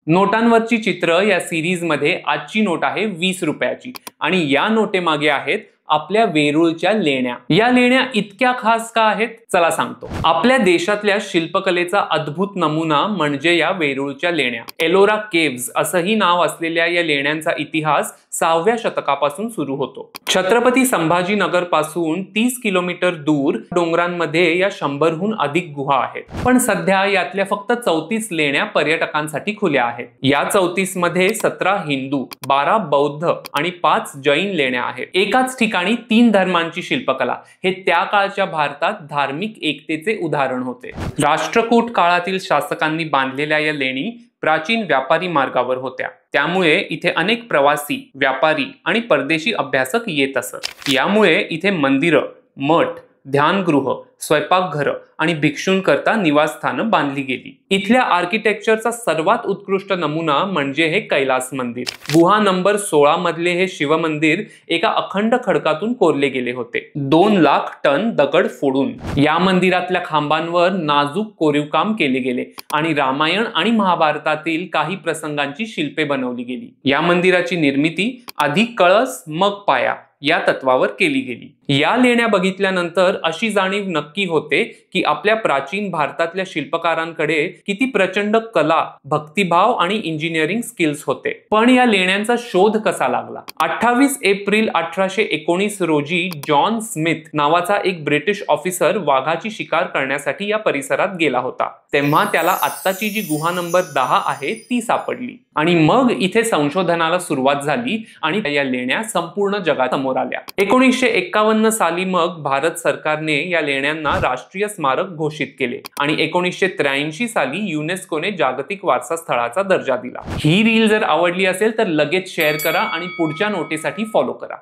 नोटांवरची चित्र या सिरीज मध्ये आजची नोट आहे 20 रुपयाची आणि या नोटेमागे आहेत आपल्या वेरूळच्या लेण्या। या लेण्या इतक्या खास का आहेत चला सांगतो। आपल्या देशातल्या शिल्पकलेचा अद्भुत नमुना म्हणजे या वेरूळच्या लेण्या। एलोरा केव्स असंही नाव असलेल्या या लेण्यांचा इतिहास 6व्या शतकापासून सुरू होतो। छत्रपती संभाजीनगर पासून 30 किलोमीटर दूर डोंगरांमध्ये या 100हून अधिक गुहा आहेत। पण सध्या यातल्या फक्त 34 लेण्या पर्यटकांसाठी खुल्या आहेत। या 34 मध्ये 17 हिंदू, 12 बौद्ध आणि 5 जैन लेण्या आहेत। एकाच ठिकाणी 3 धर्मांची शिल्पकला हे त्या काळच्या भारतात धार्मिक एकतेचे उदाहरण होते। राष्ट्रकूट काळातील शासकांनी बांधलेल्या या लेणी प्राचीन व्यापारी मार्गावर होत्या, त्यामुळे इथे अनेक प्रवासी, व्यापारी आणि परदेशी अभ्यासक येत असत। यामुळे इथे मंदिरं, मठ, ध्यानगृह, स्वयंपाकघर आणि भिक्षूंकरता निवासस्थानं बांधली गेली। इथल्या आर्किटेक्चरचा सर्वात उत्कृष्ट नमुना म्हणजे हे कैलास मंदिर। गुहा नंबर 16 मधले हे शिव मंदिर एका अखंड खडकातून कोरले गेले होते, 2 लाख टन दगड फोडून। या मंदिरातल्या खांबांवर नाजूक कोरीवकाम केले गेले आणि रामायण आणि महाभारतातील काही प्रसंगांची शिल्पे बनवली गेली। या मंदिराची निर्मिती आधी कळस मग पाया या तत्वावर केली गेली। या लेण्या बघितल्यानंतर अशी जाणीव नक्की होते की आपल्या प्राचीन भारतातल्या शिल्पकारांकडे किती प्रचंड कला, भक्तिभाव आणि इंजिनिअरिंग स्किल्स होते। पण या लेण्यांचा शोध कसा लागला? 28 एप्रिल 1819 रोजी जॉन स्मिथ नावाचा एक ब्रिटिश ऑफिसर वाघाची शिकार करण्यासाठी या परिसरात गेला होता। तेव्हा त्याला आत्ताची जी गुहा नंबर 10 आहे ती सापडली आणि मग इथे संशोधनाला सुरुवात झाली आणि या लेण्या संपूर्ण जगासमोर आल्या। 1951 साली मग भारत सरकारने या लेण्यांना राष्ट्रीय स्मारक घोषित केले आणि 1983 साली युनेस्कोने जागतिक वारसा स्थळाचा दर्जा दिला। ही रील जर आवडली असेल तर लगेच शेअर करा आणि पुढच्या नोटीसाठी फॉलो करा।